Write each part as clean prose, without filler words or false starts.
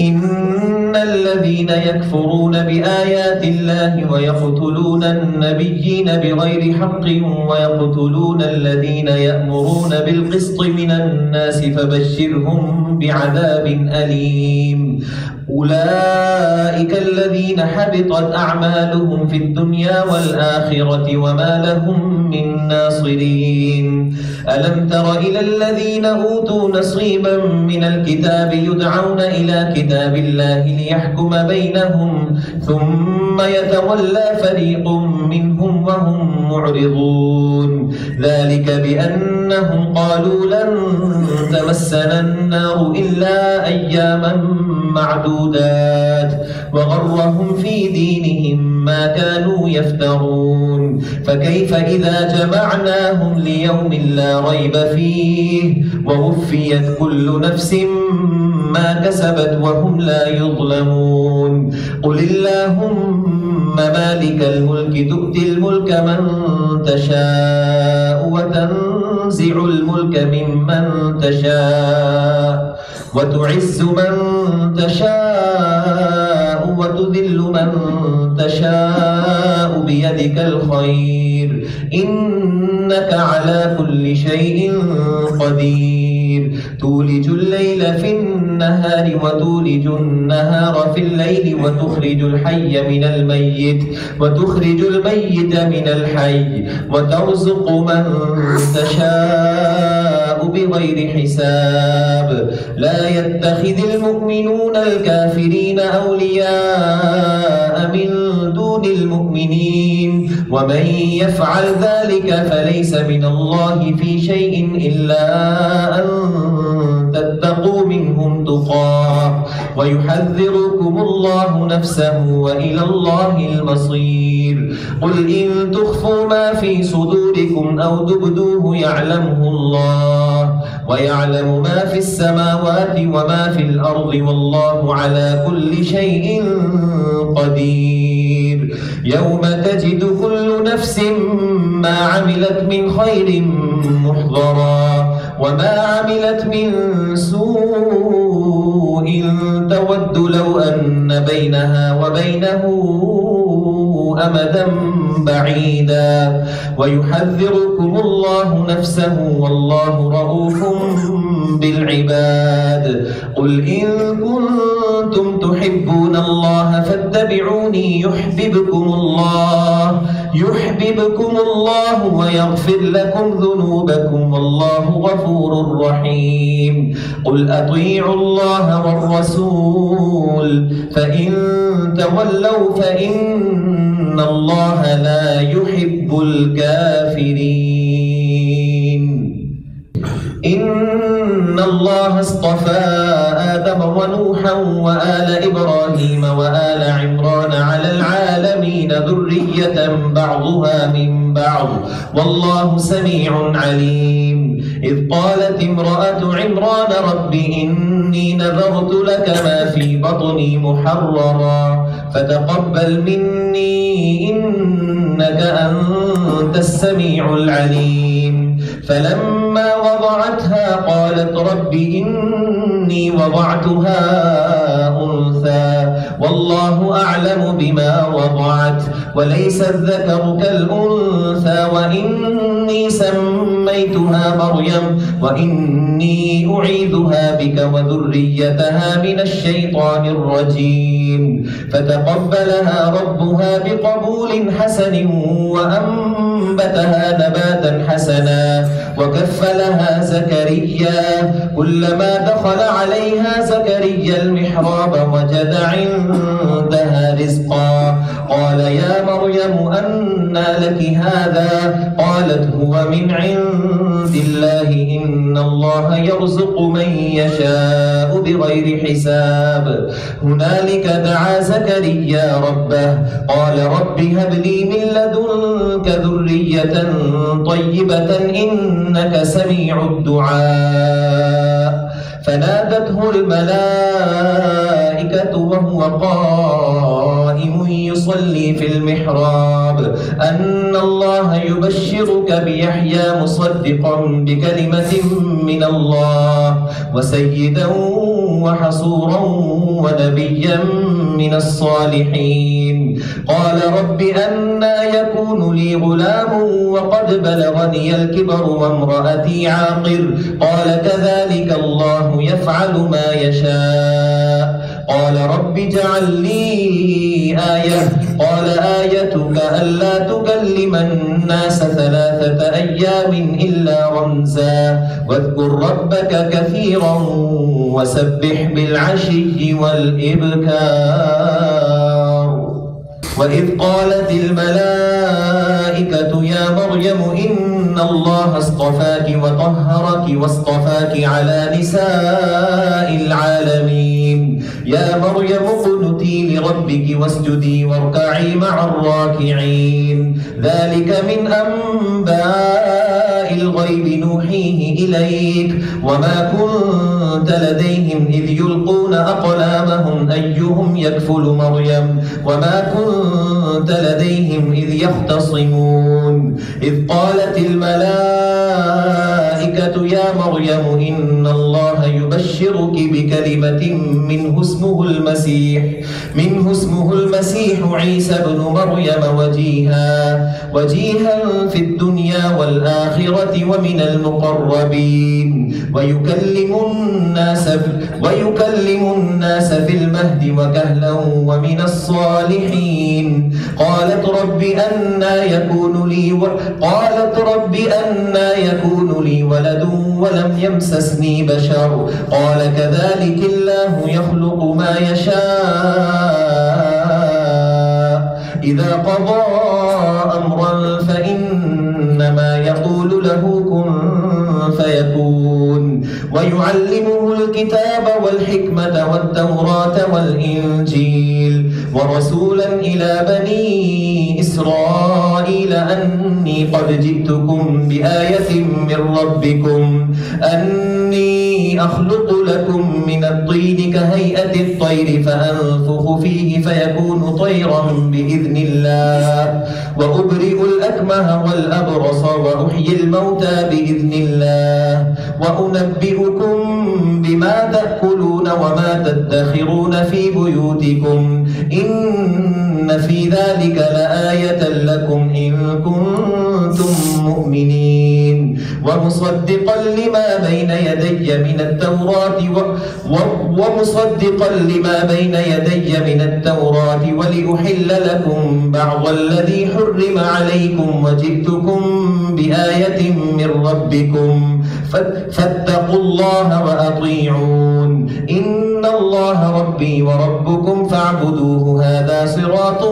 إن الذين يكفرون بآيات الله ويقتلون النبيين بغير حق ويقتلون الذين يأمرون بالقسط من الناس فبشرهم بعذاب أليم. أولئك الذين حبطت أعمالهم في الدنيا والآخرة وما لهم من ناصرين. ألم تر إلى الذين أوتوا نصيبا من الكتاب يدعون إلى كتاب الله ليحكم بينهم ثم يتولى فريق منهم وهم معرضون. ذلك بأنهم قالوا لن تمسنا النار إلا أياما معدودات وغرهم في دينهم ما كانوا يفترون. فكيف إذا جمعناهم ليوم لا ريب فيه ووفيت كل نفس ما كسبت وهم لا يظلمون. قل اللهم مالك الملك تؤتي الملك من تشاء وتنزع الملك ممن تشاء وتعز من تشاء وتذل من تشاء بيدك الخير إنك على كل شيء قدير. تولج الليل في النهار وتولج النهار في الليل وتخرج الحي من الميت وتخرج الميت من الحي وترزق من تشاء بغير حساب. لا يتخذ المؤمنون الكافرين أولياء من دون المؤمنين ومن يفعل ذلك فليس من الله في شيء إلا أن تتقوا منهم تقاه ويحذركم الله نفسه وإلى الله المصير. قل إن تخفوا ما في صدوركم أو تبدوه يعلمه الله ويعلم ما في السماوات وما في الأرض والله على كل شيء قدير. يوم تجد كل نفس ما عملت من خير محضرا وما عملت من سوء تود لو أن بينها وبينه أمدا بعيدا ويحذركم الله نفسه والله رؤوف بالعباد. قل إن كنتم تحبون الله فاتبعوني يحببكم الله ويغفر لكم ذنوبكم والله غفور رحيم. قل أطيعوا الله والرسول فإن تولوا فإن الله لا يحب الكافرين. إن الله اصطفى آدم ونوحا وآل إبراهيم وآل عمران على العالمين ذرية بعضها من بعض والله سميع عليم. إذ قالت امرأة عمران رب إني نذرت لك ما في بطني محررا فتقبل مني إنك أنت السميع العليم. فلما وضعتها قالت رب إني وضعتها أنثى والله أعلم بما وضعت وليس الذكر كالأنثى وإني سميتها مريم وإني أعيذها بك وذريتها من الشيطان الرجيم. فتقبلها ربها بقبول حسن وأنبتها نباتا حسنا وكفلها زكريا. كلما دخل عليها زكريا المحراب وجد عندها رزقا قال يا مريم أنى لك هذا قالت هو من عند الله إن الله يرزق من يشاء بغير حساب. هنالك دعا زكريا ربه قال رب هب لي من لدنك ذرية طيبة إنك سميع الدعاء. فنادته الملائكة وهو قائم يصلي تصلي في المحراب أن الله يبشرك بيحيى مصدقا بكلمة من الله وسيدا وحصورا ونبيا من الصالحين. قال رب أنى يكون لي غلام وقد بلغني الكبر وامرأتي عاقر قال كذلك الله يفعل ما يشاء. قال رب اجعل لي آية قال آيتك ألا تكلم الناس 3 أيام إلا رمزا واذكر ربك كثيرا وسبح بالعشي والإبكار. وإذ قالت الملائكة يا مريم إن الله اصطفاك وطهرك واصطفاك على نساء العالمين يا مريم اقنتي لربك واسجدي واركعي مع الراكعين. ذلك من أنباء الغيب نوحيه إليك وما كنت لديهم إذ يلقون أقلامهم أيهم يكفل مريم وما كنت لديهم إذ يختصمون. إذ قالت الملائكة يا مريم إن الله يبشرك بكلمة منه اسمه المسيح عيسى بن مريم وجيها في الدنيا والآخرة ومن المقربين ويكلم الناس في المهد وكهلا ومن الصالحين. قالت رب أنى يكون لي ولد ولم يمسسني بشر قال كذلك الله يخلق ما يشاء إذا قضى أمرا فإنما يقول له كن فيكون. ويعلمه الكتاب والحكمة والتوراة والإنجيل ورسولا إلى بني إسرائيل أني قد جئتكم بآية من ربكم أني أخلق لكم من الطين كهيئة الطير فأنفخ فيه فيكون طيرا بإذن الله وأبرئ الأكمه والأبرص وأحيي الموتى بإذن الله وأنبئكم بما تأكلون وما تدخرون في بيوتكم إن في ذلك لآية لكم إن كنتم مؤمنين. ومصدقا لما بين يدي من التوراة ولأحل لكم بعض الذي حرم عليكم وجئتكم بآية من ربكم فاتقوا الله وأطيعون إن الله ربي وربكم فاعبدوه هذا صراط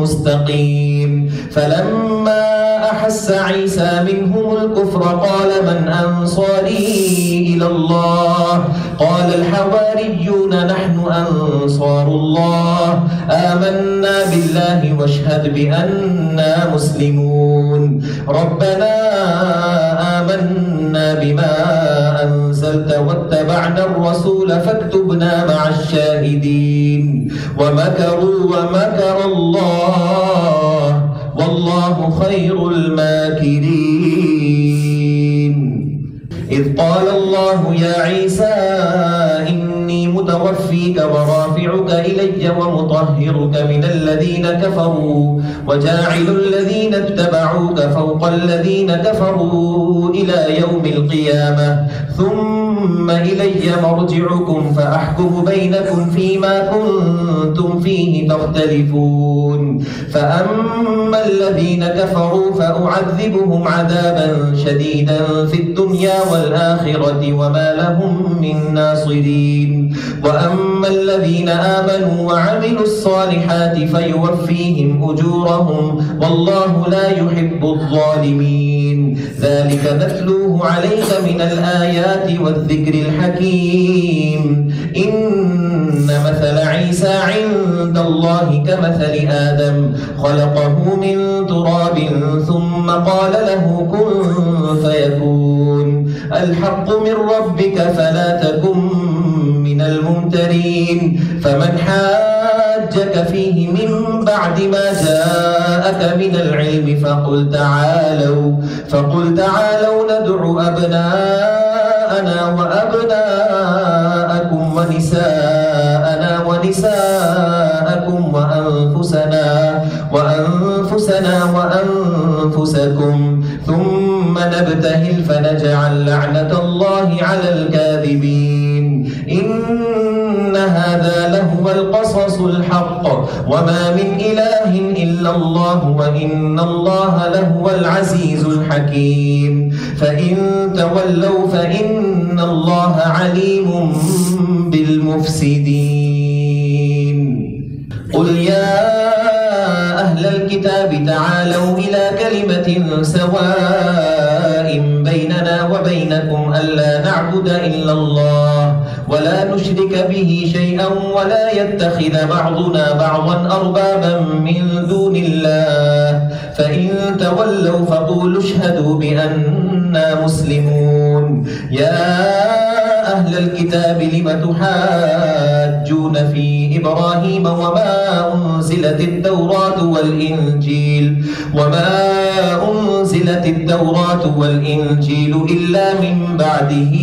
مستقيم. فلما أحس عيسى منهم الكفر قال من أنصاري إلى الله قال الحواريون نحن أنصار الله آمنا بالله واشهد بأننا مسلمون. ربنا آمنا بما أنزلت واتبعنا الرسول فاكتبنا مع الشاهدين. ومكروا ومكر الله والله خير الماكرين. إذ قال الله يا عيسى إني متوفيك ورافعك إلي ومطهرك من الذين كفروا وجاعل الذين اتبعوك فوق الذين كفروا إلى يوم القيامة ثم إلي مرجعكم فأحكم بينكم فيما كنتم فيه تختلفون. فأما الذين كفروا فأعذبهم عذابا شديدا في الدنيا والآخرة وما لهم من ناصرين. وأما الذين آمنوا وعملوا الصالحات فيوفيهم أجورهم والله لا يحب الظالمين. ذلك نتلوه عليك من الآيات والذكر الحكيم. إن مثل عيسى عند الله كمثل آدم خلقه من تراب ثم قال له كن فيكون. الحق من ربك فلا تكن من الممترين. فمن حاجك حاجك فيه من بعد ما جاءك من العلم فقل تعالوا ندع أبناءنا وأبناءكم ونساءكم وأنفسنا وأنفسكم ثم نبتهل فنجعل لعنة الله على الكاذبين إن هذا لهو القصص الحق وما من إله إلا الله وإن الله لهو العزيز الحكيم فإن تولوا فإن الله عليم بالمفسدين قل يا أهل الكتاب تعالوا إلى كلمة سواء بيننا وبينكم ألا نعبد إلا الله ولا نشرك به شيئا ولا يتخذ بعضنا بعضا أربابا من دون الله فإن تولوا فقولوا اشهدوا بأننا مسلمون يا أهل الكتاب لم تحاجون في إبراهيم وما أنزلت التوراة والإنجيل إلا من بعده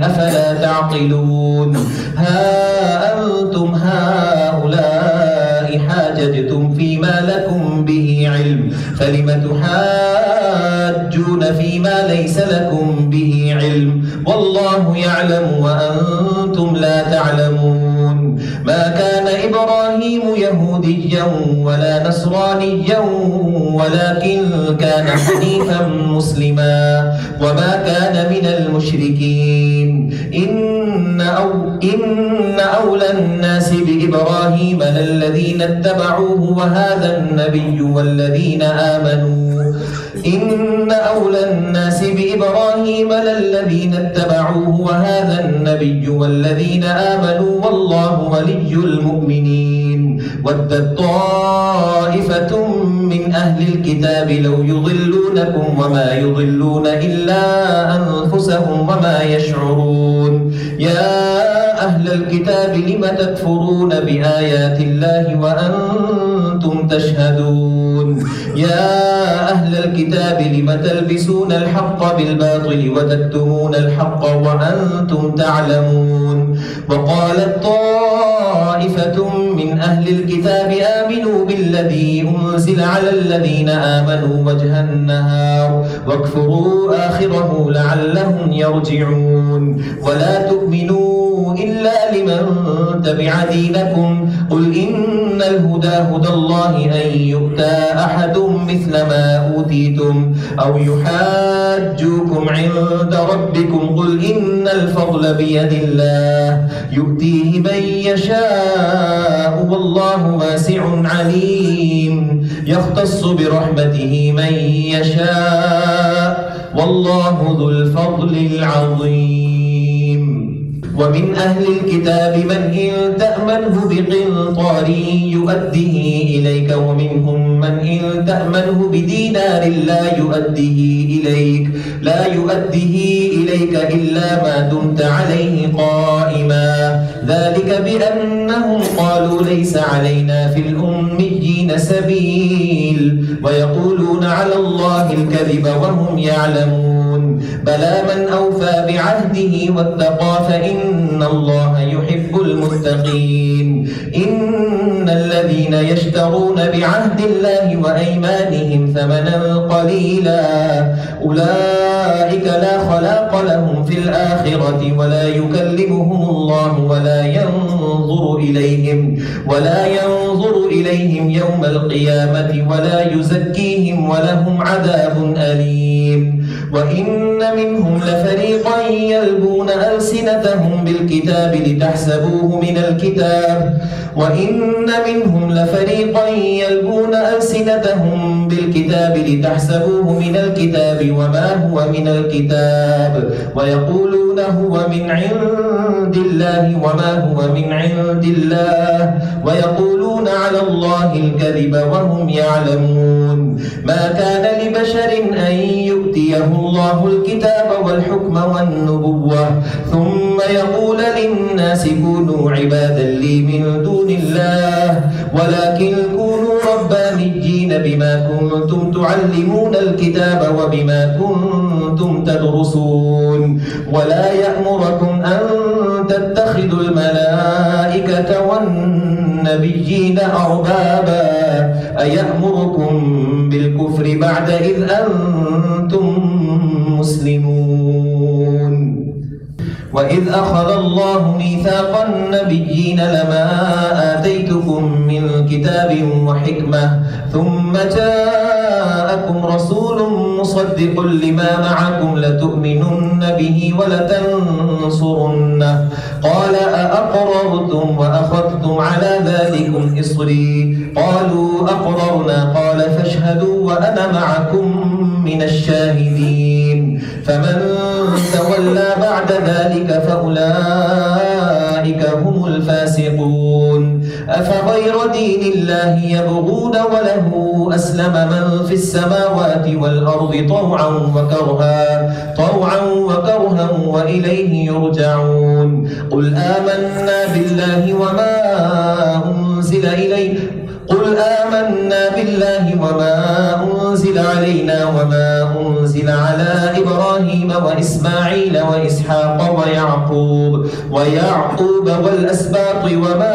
أفلا تعقلون ها أنتم هؤلاء حاججتم فيما لكم به علم فلم تحاجون فيما ليس لكم به علم والله يعلم وأنتم لا تعلمون ما كان إبراهيم يهوديا ولا نصرانيا ولكن كان حنيفا مسلما وما كان من المشركين إن أولى الناس بإبراهيم للذين اتبعوه وهذا النبي والذين آمنوا إن أولى الناس بإبراهيم للذين اتبعوه وهذا النبي والذين آمنوا والله ولي المؤمنين ودت طائفة من أهل الكتاب لو يضلونكم وما يضلون إلا أنفسهم وما يشعرون يا أهل الكتاب لم تكفرون بآيات الله وأنتم تشهدون يا أهل الكتاب لم تلبسون الحق بالباطل وتكتمون الحق وأنتم تعلمون وقالت طائفة من أهل الكتاب آمنوا بالذي أنزل على الذين آمنوا وجه النهار واكفروا آخره لعلهم يرجعون ولا تؤمنوا إلا لمن تبع دينكم قل إن الهدى هدى الله أن يؤتى أحد مثل ما أوتيتم أو يحاجوكم عند ربكم قل إن الفضل بيد الله يؤتيه من يشاء والله واسع عليم يختص برحمته من يشاء والله ذو الفضل العظيم ومن أهل الكتاب من إن تأمنه بقنطار يؤديه إليك ومنهم من إن تأمنه بدينار لا يؤديه إليك إلا ما دمت عليه قائما ذلك بأنهم قالوا ليس علينا في الأميين سبيل ويقولون على الله الكذب وهم يعلمون بلى من أوفى بعهده واتقى فإن الله يحب المتقين إن الذين يشترون بعهد الله وأيمانهم ثمنا قليلا أولئك لا خلاق لهم في الآخرة ولا يكلمهم الله ولا ينظر إليهم يوم القيامة ولا يزكيهم ولهم عذاب أليم وإن منهم لفريقا يلبون ألسنتهم بالكتاب لتحسبوه من الكتاب وإن منهم لفريقا يلبون ألسنتهم بالكتاب لتحسبوه من الكتاب وما هو من الكتاب ويقولون هو من عند الله وما هو من عند الله ويقولون على الله الكذب وهم يعلمون ما كان لبشر أن يؤتيه الله الكتاب والحكم والنبوة ثم يقول للناس كونوا عبادا لي من دون الله ولكن كونوا ربانيين بما كنتم تعلمون الكتاب وبما كنتم تدرسون ولا يأمركم أن تتخذوا الملائكة والنبيين أربابا أيأمركم بالكفر بعد إذ أنتم مسلمون وإذ أخذ الله ميثاق النبيين لما آتيتكم من كتاب وحكمة ثم جاءكم رسول مصدق لما معكم لتؤمنن به ولتنصرنه قال أأقررتم وأخذتم على ذلكم إصري قالوا أقررنا قال فاشهدوا وأنا معكم من الشاهدين فمن تولى بعد ذلك فأولئك هم الفاسقون أفغير دين الله يبغون وله أسلم من في السماوات والأرض طوعا وكرها وإليه يرجعون قل آمنا بالله وما أنزل علينا وما أنزل على إبراهيم وإسماعيل وإسحاق ويعقوب والأسباط وما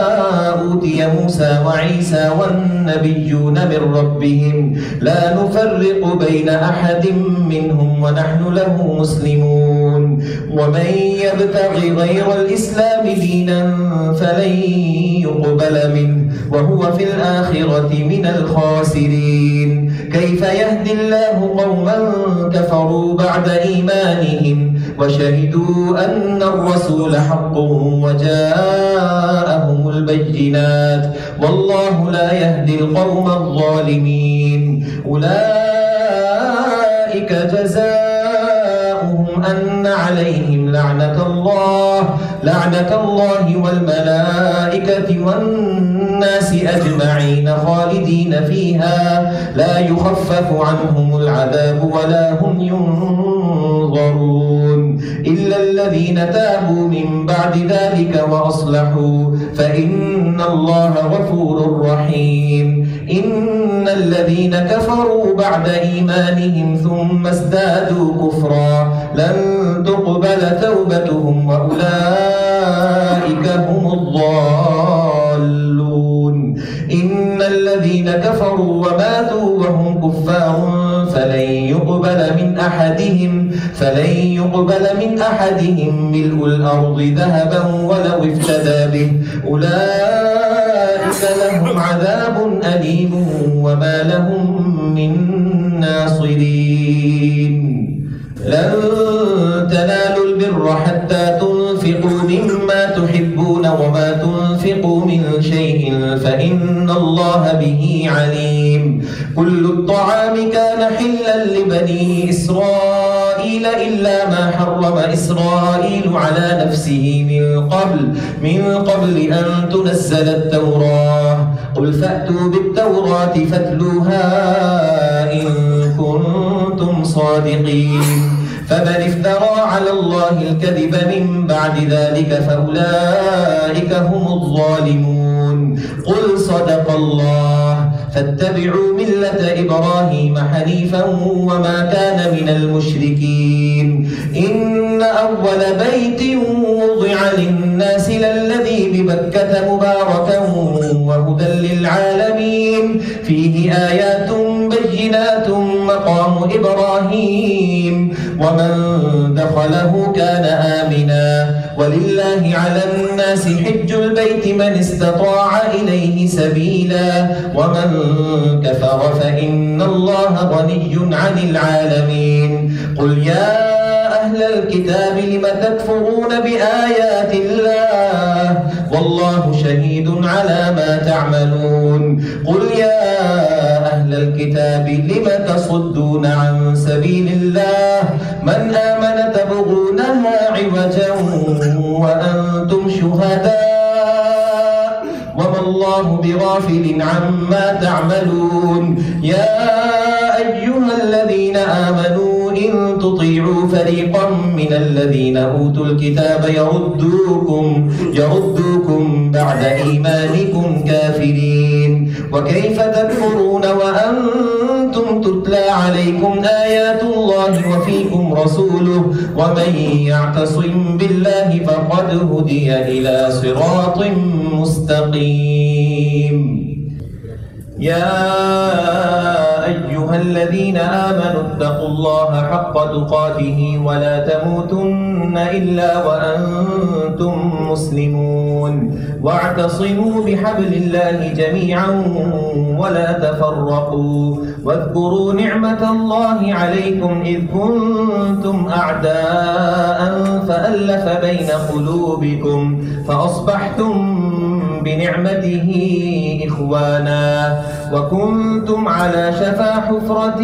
أوتي موسى وعيسى والنبيون من ربهم لا نفرق بين أحد منهم ونحن له مسلمون ومن يبتغي غير الإسلام دينا فلن يقبل منه وهو في الآخرة من الخاسرين كيف يهدي الله قوما كفروا بعد إيمانهم وشهدوا أن الرسول حق وجاءهم البينات والله لا يهدي القوم الظالمين أولئك جزاؤهم أن عليهم لعنة الله والملائكة والناس أجمعين خالدين فيها لا يخفف عنهم العذاب ولا هم ينظرون إلا الذين تابوا من بعد ذلك وأصلحوا فإن الله غفور رحيم إن الذين كفروا بعد إيمانهم ثم ازدادوا كفرا لن تقبل توبتهم وأولئك هم الضالون إن الذين كفروا وماتوا وهم كفار فلن يقبل من أحدهم ملء الأرض ذهبا ولو افتدى به أولئك لهم عذاب أليم وما لهم من ناصرين لن تنالوا البر حتى تنفقوا مما تحبون وما تنفقوا من شيء فإن الله به عليم كل الطعام كان حلا لبني إسرائيل إلا ما حرم إسرائيل على نفسه من قبل أن تنزل التوراة قل فأتوا بالتوراة فاتلوها إن كنتم صادقين فمن افترى على الله الكذب من بعد ذلك فأولئك هم الظالمون قل صدق الله فاتبعوا ملة إبراهيم حنيفا وما كان من المشركين إن أول بيت وضع للناس للذي ببكة مباركا وهدى للعالمين فيه آيات بينات مقام إبراهيم ومن دخله كان آمنا ولله على الناس حج البيت من استطاع إليه سبيلا ومن كفر فإن الله غني عن العالمين قل يا أهل الكتاب لم تكفرون بآيات الله والله شهيد على ما تعملون قل يا أهل الكتاب لم تصدون عن سبيل الله من آمن تبغونها عوجا وأنتم شهداء وما الله بغافل عما تعملون يا أيها الذين آمنوا إن تطيعوا فريقا من الذين أوتوا الكتاب يردوكم بعد إيمانكم كافرين. وكيف تكفرون وأنتم تتلى عليكم آيات الله وفيكم رسوله ومن يعتصم بالله فقد هدي إلى صراط مستقيم. يا أيها الذين آمنوا اتقوا الله حق تقاته ولا تموتن إلا وأنتم مسلمون واعتصموا بحبل الله جميعا ولا تفرقوا واذكروا نعمة الله عليكم إذ كنتم أعداء فألف بين قلوبكم فأصبحتم بنعمته إخوانا وكنتم على شفا حفرة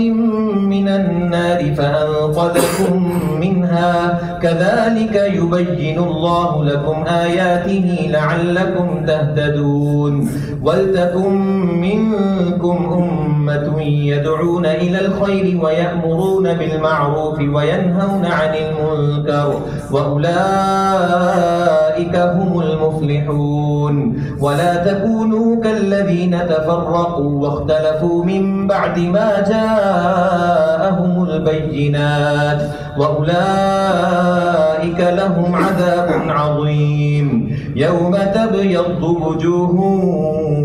من النار فأنقذكم منها كذلك يبين الله لكم آياته لعلكم تهتدون. ولتكن منكم أمة يدعون إلى الخير ويأمرون بالمعروف وينهون عن المنكر وأولئك هم المفلحون. ولا تكونوا كالذين تفرقوا واختلفوا من بعد ما جاءهم البينات وأولئك لهم عذاب عظيم. يوم تبيض وجوه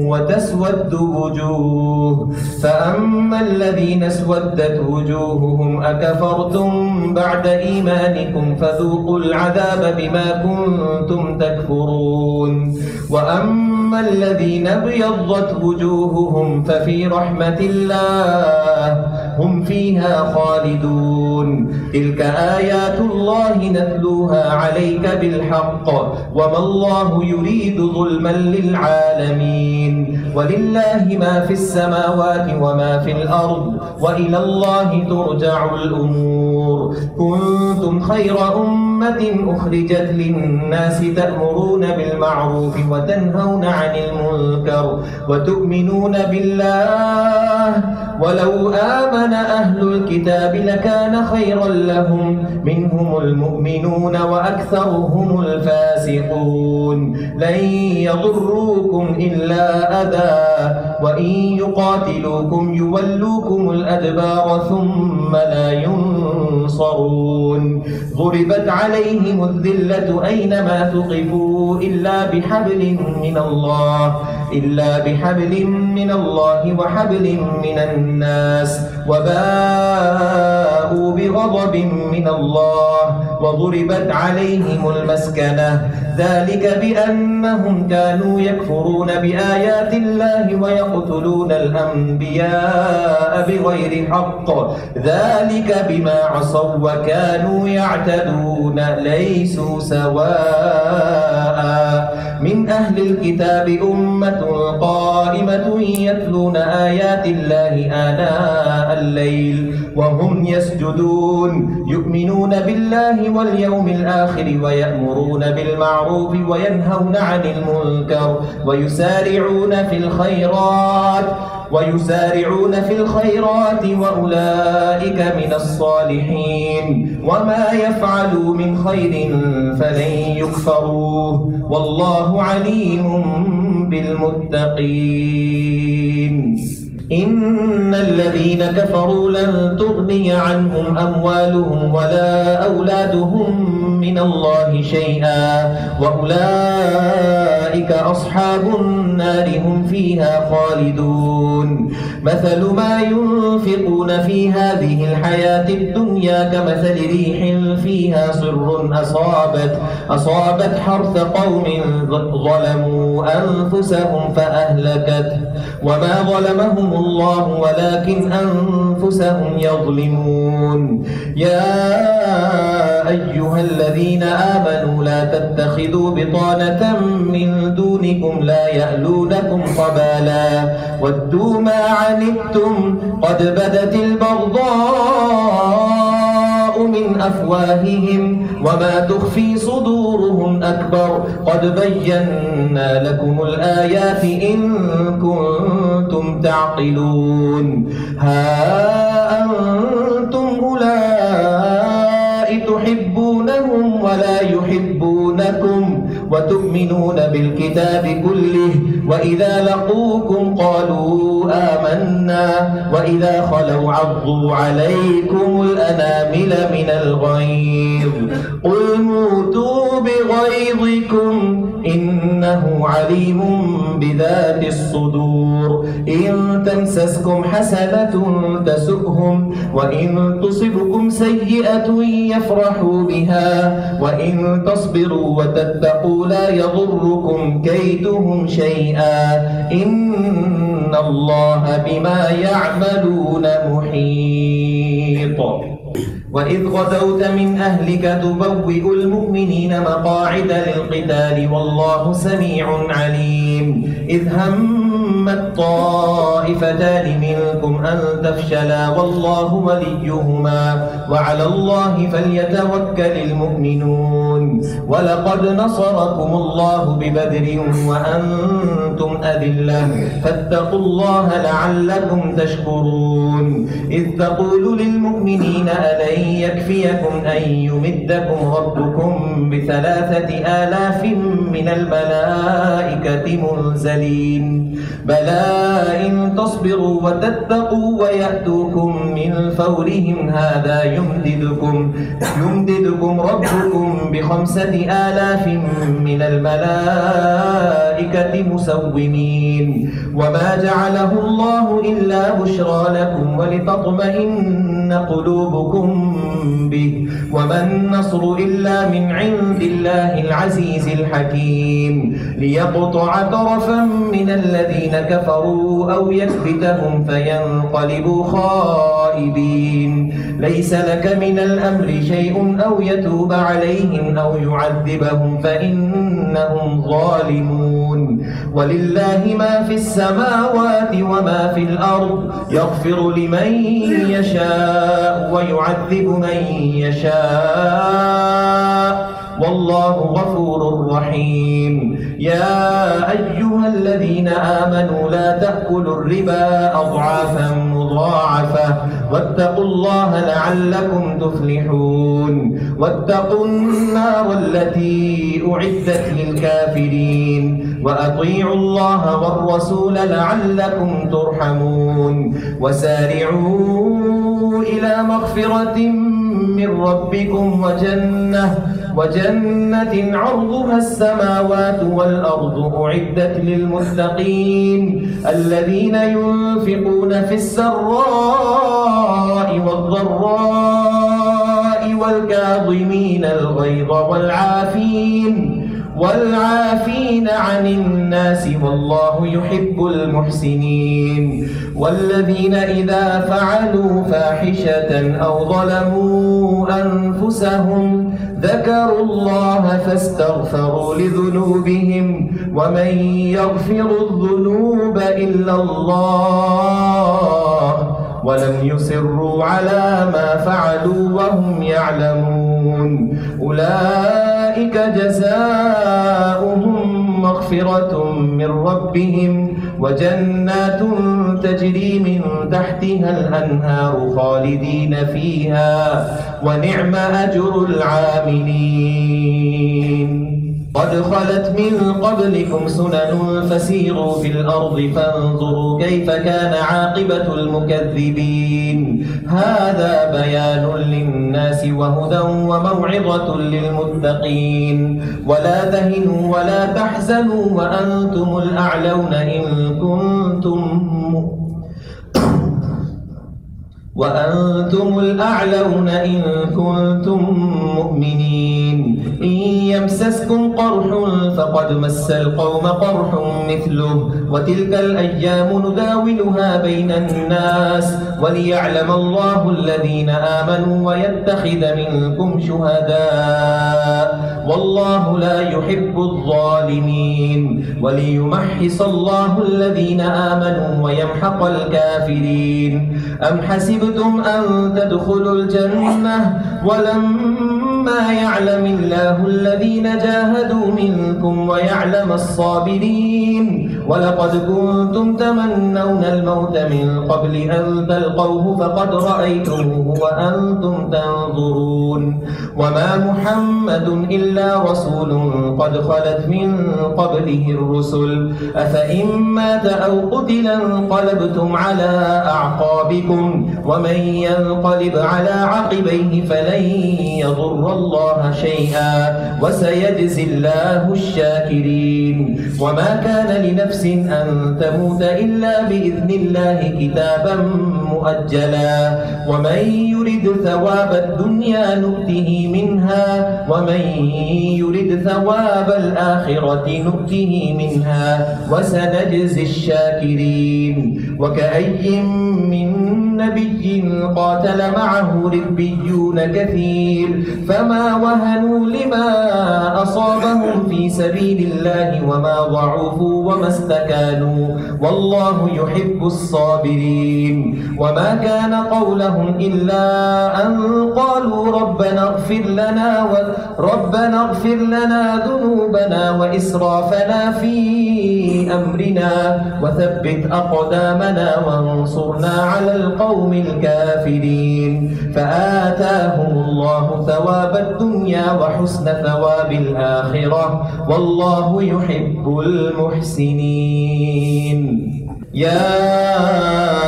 وتسود وجوه فأما الذين اسودت وجوههم أكفرتم بعد إيمانكم فذوقوا العذاب بما كنتم تكفرون. وأما الذين ابيضت وجوههم ففي رحمة الله هم فيها خالدون. تلك آيات الله نتلوها عليك بالحق وما الله يريد ظلما للعالمين. ولله ما في السماوات وما في الأرض وإلى الله ترجع الأمور. كنتم خير أمة أخرجت للناس تأمرون بالمعروف وتنهون عن المنكر وتؤمنون بالله ولو آمن أهل الكتاب لكان خيرا لهم منهم المؤمنون وأكثرهم الفاسقون. لن يضروكم إلا أذى وإن يقاتلوكم يولوكم الأدبار ثم لا ينصرون. ضربت عليهم الذلة أينما ثقفوا إلا بحبل من الله وحبل من الناس وباءوا بغضب من الله وضربت عليهم المسكنة ذلك بأنهم كانوا يكفرون بآيات الله ويقتلون الأنبياء بغير حق ذلك بما عصوا وكانوا يعتدون. ليسوا سواء من أهل الكتاب أمة قائمة يتلون آيات الله آناء الليل وهم يسجدون يؤمنون بالله واليوم الآخر ويأمرون بالمعروف وينهون عن المنكر ويسارعون في الخيرات وأولئك من الصالحين. وما يفعلوا من خير فلن يكفروه والله عليم بالمتقين. إن الذين كفروا لن تغني عنهم أموالهم ولا أولادهم من الله شيئا وأولئك أصحاب النار هم فيها خالدون. مثل ما ينفقون في هذه الحياة الدنيا كمثل ريح فيها صر أصابت حرث قوم ظلموا أنفسهم فأهلكته وما ظلمهم الله ولكن أنفسهم يظلمون. يا أيها الذين آمنوا لا تتخذوا بطانة من دونكم لا يألونكم خبالا ودوا ما عنتم قد بدت البغضاء من أفواههم وما تخفي صدورهم أكبر قد بينا لكم الآيات إن كنتم تعقلون. ها أنتم أولئك ولا يحبونكم وتؤمنون بالكتاب كله وإذا لقوكم قالوا آمنا وإذا خلوا عضوا عليكم الأنامل من الغيظ قل موتوا بغيظكم إنه عليم بذات الصدور إن تمسسكم حسنة تسؤهم وإن تصبكم سيئة يفرحوا بها وإن تصبروا وتتقوا لا يضركم كيدهم شيئا إن الله بما يعملون محيط وإذ غدوت من أهلك تبوئ المؤمنين مقاعد للقتال والله سميع عليم إذ همت طائفتان منكم أن تفشلا والله وليهما وعلى الله فليتوكل المؤمنون ولقد نصركم الله ببدر وأنتم أذلة فاتقوا الله لعلكم تشكرون إذ تقول للمؤمنين ألن يكفيكم أن يمدكم ربكم ب3,000 من الملائكة منزلين بلى إن تصبروا وتتقوا ويأتوكم من فورهم هذا يمددكم ربكم ب5,000 من الملائكة مسومين وما جعله الله إلا بشرى لكم ولتطمئن قلوبكم به وما النصر إلا من عند الله العزيز الحكيم ليقطع طرفا من الذين كفروا أو يكبتهم فينقلبوا خائبين ليس لك من الأمر شيء أو يتوب عليهم أو يعذبهم فإنهم ظالمون ولله ما في السماوات وما في الأرض يغفر لمن يشاء ويعذب من يشاء والله غفور رحيم يا أيها الذين آمنوا لا تأكلوا الربا أضعافا مضاعفة واتقوا الله لعلكم تفلحون واتقوا النار التي أعدت للكافرين وأطيعوا الله والرسول لعلكم ترحمون وسارعوا إلى مغفرة من ربكم وجنة عرضها السماوات والأرض أعدت للمتقين الذين ينفقون في السراء والضراء والكاظمين الغيظ والعافين عن الناس والله يحب المحسنين والذين إذا فعلوا فاحشة أو ظلموا أنفسهم ذكروا الله فاستغفروا لذنوبهم ومن يغفر الذنوب إلا الله ولم يصروا على ما فعلوا وهم يعلمون أولئك جزاؤهم مغفرة من ربهم وجنات تجري من تحتها الأنهار خالدين فيها ونعم أجر العاملين قد خلت من قبلكم سنن فسيروا في الأرض فانظروا كيف كان عاقبة المكذبين هذا بيان للناس وهدى وموعظة للمتقين ولا تهنوا ولا تحزنوا وأنتم الأعلون إن كنتم مؤمنين إن يمسسكم قرح فقد مس القوم قرح مثله وتلك الأيام نداولها بين الناس وليعلم الله الذين آمنوا ويتخذ منكم شهداء والله لا يحب الظالمين وليمحص الله الذين آمنوا ويمحق الكافرين أم حسبتم أن تدخلوا الجنة ولما يعلم الله الذين جاهدوا منكم ويعلم الصابرين ولقد كنتم تمنون الموت من قبل أن تلقوه فقد رأيتموه وأنتم تنظرون وما محمد إلا رسول قد خلت من قبله الرسل أفإن مات أو قتل انقلبتم على أعقابكم ومن ينقلب على عقبيه فلن يضر الله شيئا وسيجزي الله الشاكرين وما كان لنفس أن تموت إلا بإذن الله كتابا مؤجلا ومن يرد ثواب الدنيا نؤته منها ومن يرد ثواب الآخرة نؤته منها وسنجزي الشاكرين وكأي من نبي قاتل معه ربيون كثير فما وهنوا لما أصابهم في سبيل الله وما ضعفوا وما استكانوا والله يحب الصابرين وما كان قولهم إلا أن قالوا ربنا اغفر لنا ذنوبنا وإسرافنا في أمرنا وثبت أقدامنا وانصرنا على القوم الكافرين فآتاهم الله ثواب الدنيا وحسن ثواب الآخرة والله يحب المحسنين يا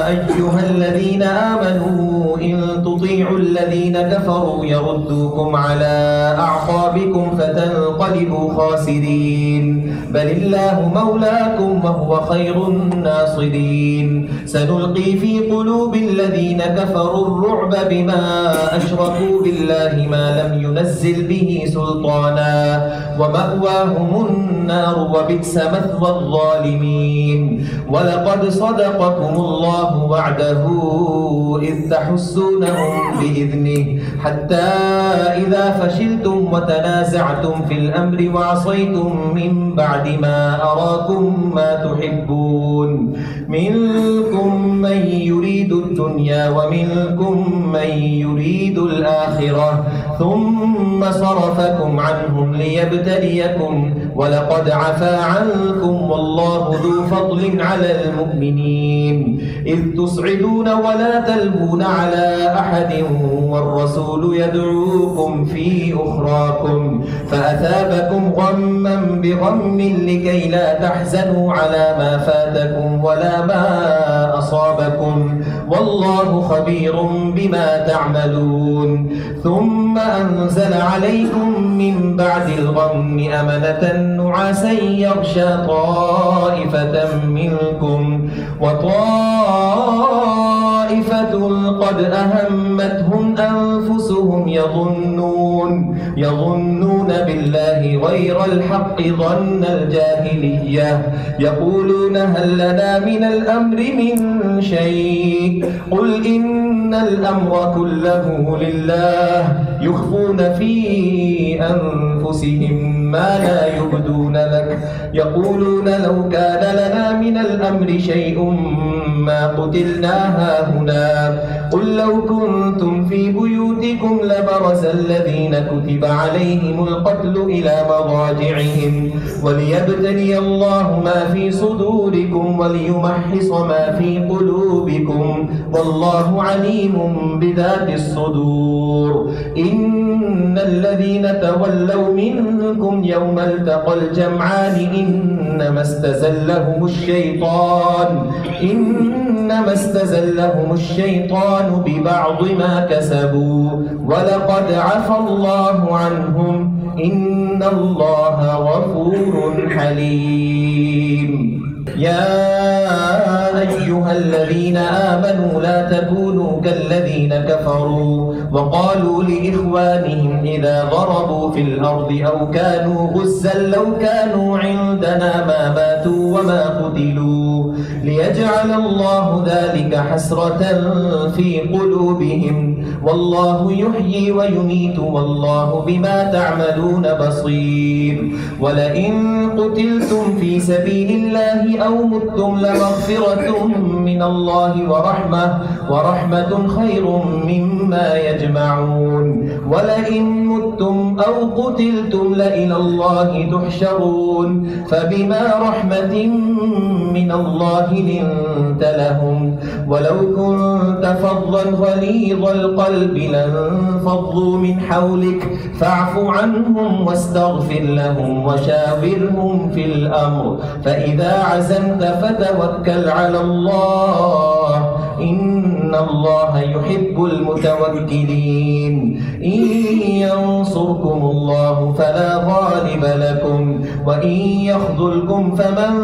أيها الذين آمنوا إن تطيعوا الذين كفروا يردوكم على أعقابكم فتنقلبوا خاسرين بل الله مولاكم وهو خير الناصرين سنلقي في قلوب الذين كفروا الرعب بما أشركوا بالله ما لم ينزل به سلطانا ومأواهم النار وبئس مثوى الظالمين ولقد صدقكم الله وعده إذ تحسونهم بإذنه حتى إذا فشلتم وتنازعتم في الأمر وعصيتم من بعد ما أراكم ما تحبون منكم من يريد الدنيا ومنكم من يريد الآخرة ثم صرفكم عنهم ليبتليكم ولقد عفا عنكم والله ذو فضل على المؤمنين إذ تصعدون ولا تلهون على أحد والرسول يدعوكم في أخراكم فأثابكم غما بغم لكي لا تحزنوا على ما فاتكم ولا ما أصابكم والله خبير بما تعملون ثم أنزل عليكم من بعد الغم أمنة نعاسا يغشى طائفة منكم وطائفة قد أهمتهم أنفسهم يظنون بالله غير الحق ظن الجاهلية يقولون هل لنا من الأمر من شيء قل إن الأمر كله لله يخفون في أنفسهم ما لا يبدون لك يقولون لو كان لنا من الأمر شيء ما قتلنا هاهنا قل لو كنتم في بيوتكم لبرز الذين كتب عليهم القتل إلى مضاجعهم وليبتلي الله ما في صدوركم وليمحص ما في قلوبكم والله عليم بذات الصدور إن الذين تولوا منكم يوم التقى الجمعان إنما استزلهم الشيطان ببعض ما كسبوا ولقد عفى الله عنهم إن الله غفور حليم يا أيها الذين آمنوا لا تكونوا كالذين كفروا وقالوا لإخوانهم إذا ضربوا في الأرض أو كانوا غزا لو كانوا عندنا ما ماتوا وما قتلوا ليجعل الله ذلك حسرة في قلوبهم والله يحيي ويميت والله بما تعملون بصير ولئن قتلتم في سبيل الله أو متم لمغفرة من الله ورحمة خير مما يجمعون ولئن متم أو قتلتم لإلى الله تحشرون فبما رحمة من الله لنت لهم ولو كنت فظا غليظ القلب لانفضوا من حولك فاعف عنهم واستغفر لهم وشاورهم في الأمر فإذا عزمت فتوكل على الله إن الله يحب المتوكلين إن ينصركم الله فلا غالب لكم وإن يخذلكم فمن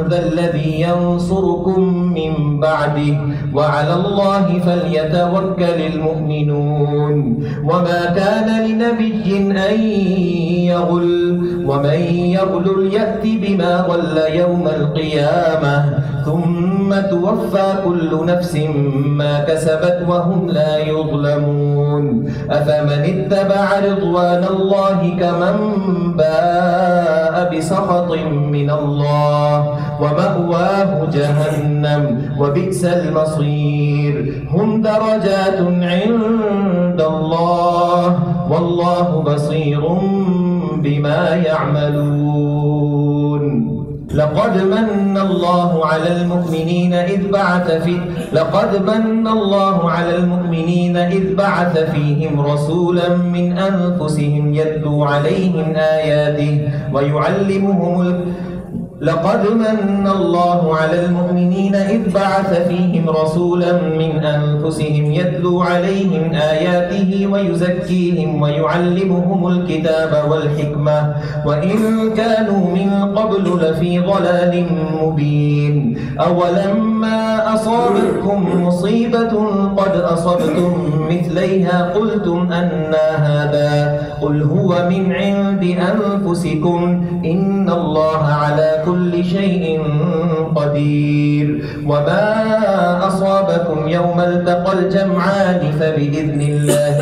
ذا الذي ينصركم من بعده وعلى الله فليتوكل المؤمنون وما كان لنبي أن يغل ومن يغل يأت بما غل يوم القيامة ثم توفى كل نفس ما كسبت وهم لا يظلمون أفمن اتبع رضوان الله كمن باء بسخط من الله ومأواه جهنم وبئس المصير هم درجات عند الله والله بصير بما يعملون لقد من الله على المؤمنين إذ بعث فيهم رسولا من أنفسهم يتلو عليهم آياته لقد من الله على المؤمنين إذ بعث فيهم رسولا من أنفسهم يتلو عليهم آياته ويزكيهم ويعلمهم الكتاب والحكمة وإن كانوا من قبل لفي ضلال مبين أولما أصابتكم مصيبة قد أصبتم مثليها قلتم أنى هذا قل هو من عند أنفسكم إن الله على كل شيء قدير وما أصابكم يوم التقى الجمعان فبإذن الله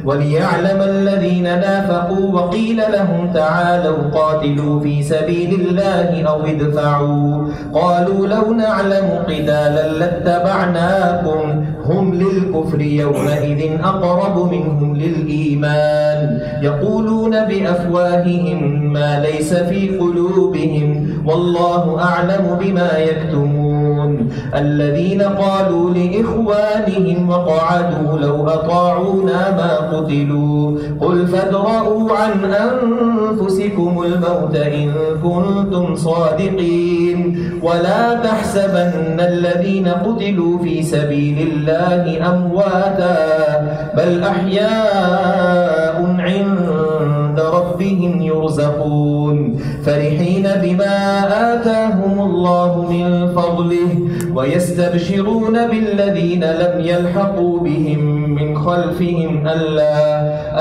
وليعلم الذين نافقوا وقيل لهم تعالوا قاتلوا في سبيل الله أو ادفعوا قالوا لو نعلم قتالا لاتبعناكم هم للكفر يومئذ أقرب منهم للإيمان يقولون بأفواههم ما ليس في قلوبهم والله أعلم بما يكتمون الذين قالوا لإخوانهم وقعدوا لو أطاعونا ما قتلوا قل فادرءوا عن أنفسكم الموت إن كنتم صادقين ولا تحسبن الذين قتلوا في سبيل الله أمواتا بل أحياء عند ربهم يرزقون فرحين بما آتاهم الله من فضله ويستبشرون بالذين لم يلحقوا بهم من خلفهم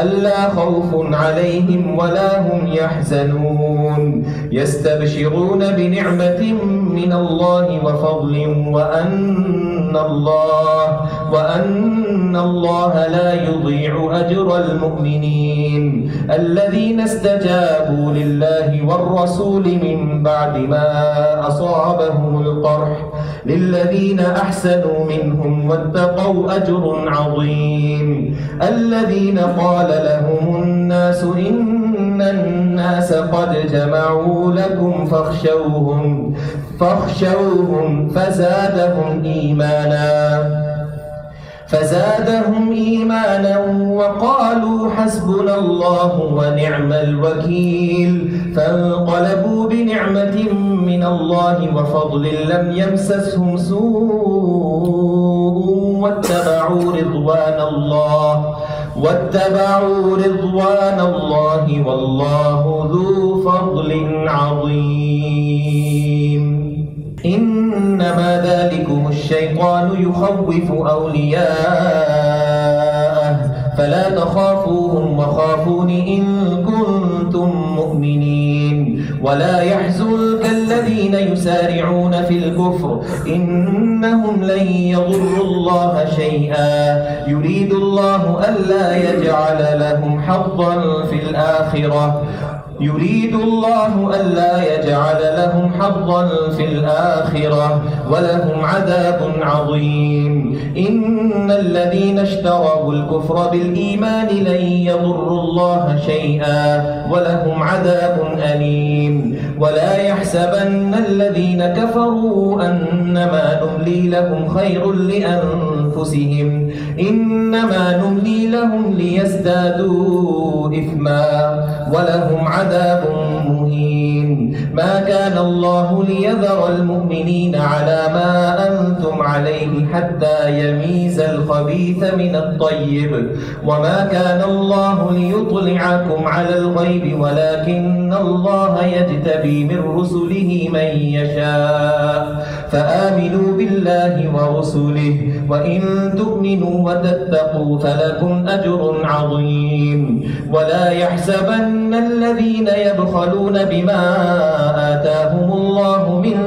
ألا خوف عليهم ولا هم يحزنون يستبشرون بنعمة من الله وفضل وأن الله لا يضيع أجر المؤمنين الذين استجابوا لله والرسول من بعد ما أصابهم القرح للذين أحسنوا منهم واتقوا أجر عظيم الذين قال لهم الناس إن الناس قد جمعوا لكم فاخشوهم فزادهم إيمانا وقالوا حسبنا الله ونعم الوكيل فانقلبوا بنعمة من الله وفضل لم يمسسهم سوء واتبعوا رضوان الله والله ذو فضل عظيم الشيطان يخوف أولياءه فلا تخافوهم وخافون إن كنتم مؤمنين ولا يحزنك الذين يسارعون في الكفر إنهم لن يضروا الله شيئا يريد الله ألا يجعل لهم حظا في الآخرة ولهم عذاب عظيم إن الذين اشتروا الكفر بالإيمان لن يضروا الله شيئا ولهم عذاب أليم ولا يحسبن الذين كفروا أنما نملي لهم خير لأنفسهم إنما نملي لهم ليزدادوا إثما ولهم عذاب مهين ما كان الله ليذر المؤمنين على ما أنتم عليه حتى يميز الخبيث من الطيب وما كان الله ليطلعكم على الغيب ولكن الله يجتبي من رسله من يشاء فآمنوا بالله ورسله وإن تؤمنوا وتتقوا فلكم أجر عظيم ولا يحسبن الذين يبخلون بما آتاهم الله من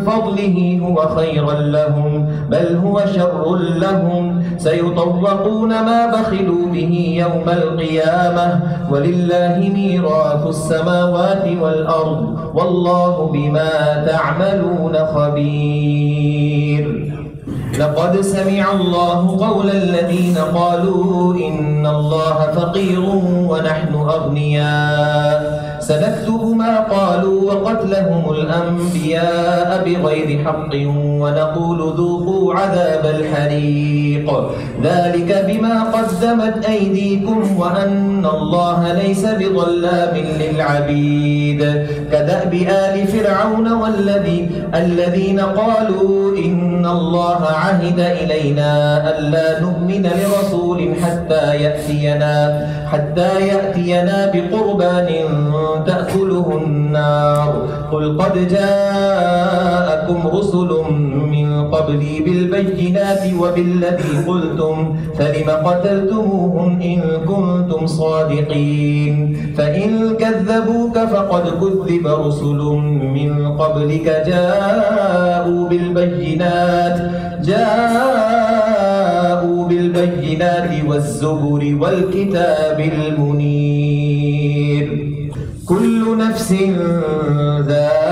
فضله هو خيرا لهم بل هو شر لهم سيطوقون ما بخلوا به يوم القيامة ولله ميراث السماوات والأرض والله بما تعملون خبير لقد سمع الله قول الذين قالوا إن الله فقير ونحن أغنياء سنكتب ما قالوا وقتلهم الأنبياء بغير حق ونقول ذوقوا عذاب الحريق ذلك بما قدمت أيديكم وأن الله ليس بظلام للعبيد كدأب آل فرعون الذين قالوا إن الله عهد إلينا ألا نؤمن لرسول حتى يأتينا بقربان تأكله النار قل قد جاءكم رسل من قبلي بالبينات وبالذي قلتم فلم قتلتموهم إن كنتم صادقين فإن كذبوك فقد كذب رسل من قبلك جاءوا بالبينات والزبر والكتاب المنير كل نفس ذائقة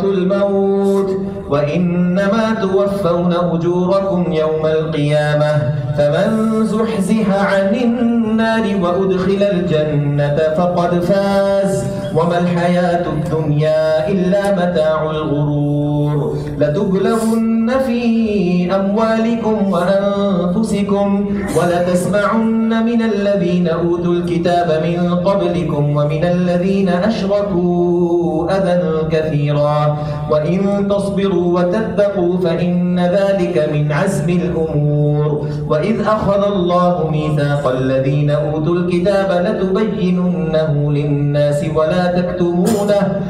الموت وإنما توفون أجوركم يوم القيامة فمن زحزح عن النار وأدخل الجنة فقد فاز وما الحياة الدنيا إلا متاع الغرور لتبلغن في أموالكم وأنفسكم ولتسمعن من الذين أوتوا الكتاب من قبلكم ومن الذين أشركوا أذى كثيرا وإن تصبروا وتتقوا فإن ذلك من عزم الأمور وإذ أخذ الله ميثاق الذين أوتوا الكتاب لتبيننه للناس ولا تكتمونه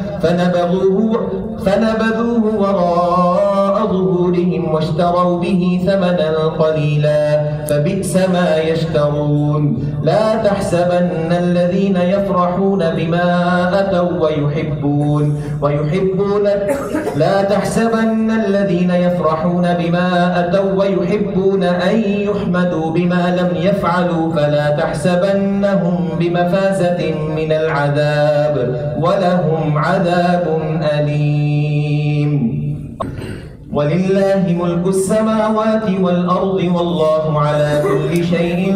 فنبذوه وراء ظهورهم واشتروا به ثمنا قليلا فبئس ما يشترون لا تحسبن الذين يفرحون بما أتوا ويحبون أن يحمدوا بما لم يفعلوا فلا تحسبنهم بمفازة من العذاب ولهم عذاب أليم ولله ملك السماوات والأرض والله على كل شيء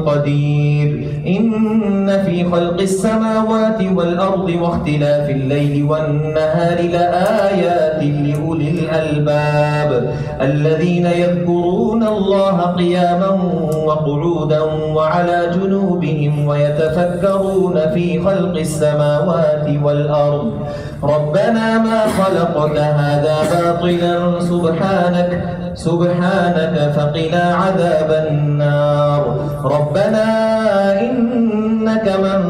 قدير إن في خلق السماوات والأرض واختلاف الليل والنهار لآيات لأولي الألباب الذين يذكرون الله قياما وقعودا وعلى جنوبهم ويتفكرون في خلق السماوات والأرض ربنا ما خلقت هذا باطلا سبحانك فقنا عذاب النار ربنا إنك من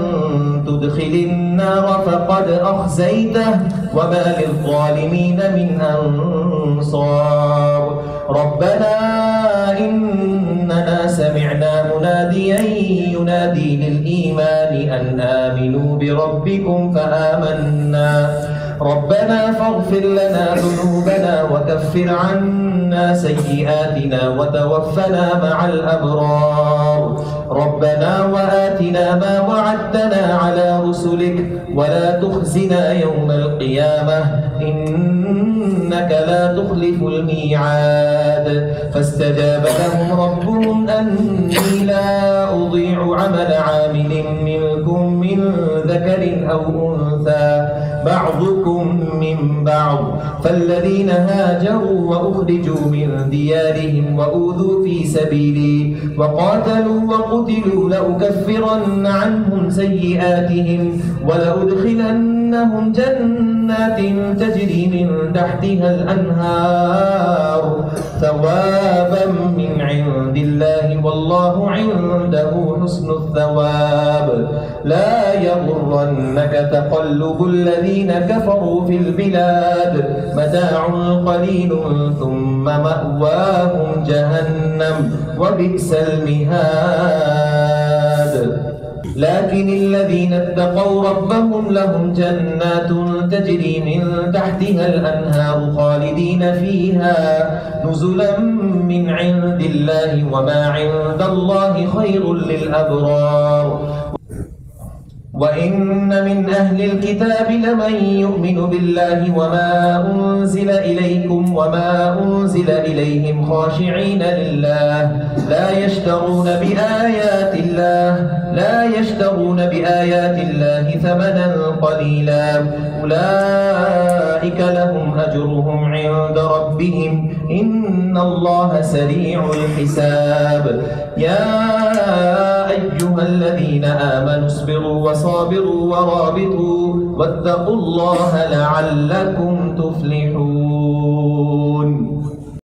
تدخل النار فقد أخزيته وما للظالمين من أنصار ربنا إننا سمعنا مناديا ينادي للإيمان أن آمنوا بربكم فآمنا ربنا فاغفر لنا ذنوبنا وكفر عنا سيئاتنا وتوفنا مع الأبرار ربنا وآتنا ما وعدتنا على رسلك ولا تخزنا يوم القيامة إنك لا تخلف الميعاد فاستجاب لهم ربهم أني لا أضيع عمل عامل منكم من ذكر أو أنثى بعضكم من بعض فالذين هاجروا وأخرجوا من ديارهم وأوذوا في سبيلي وقاتلوا وقتلوا لأكفرن عنهم سيئاتهم ولأدخلنهم جنات تجري من تحتها الأنهار ثوابا من عند الله والله عنده حسن الثواب لا يغرنك تقلب الذين كفروا في البلاد متاع قليل ثم مأواهم جهنم وبئس المهاد لكن الذين اتقوا ربهم لهم جنات تجري من تحتها الأنهار خالدين فيها نزلا من عند الله وما عند الله خير للأبرار وإن من أهل الكتاب لمن يؤمن بالله وما أنزل إليكم وما أنزل إليهم خاشعين لله لا يشترون بآيات الله ثمنا قليلا أولئك لهم أجرهم عند ربهم إن الله سريع الحساب يا أيها الذين آمنوا اصبروا وصابروا ورابطوا واتقوا الله لعلكم تفلحون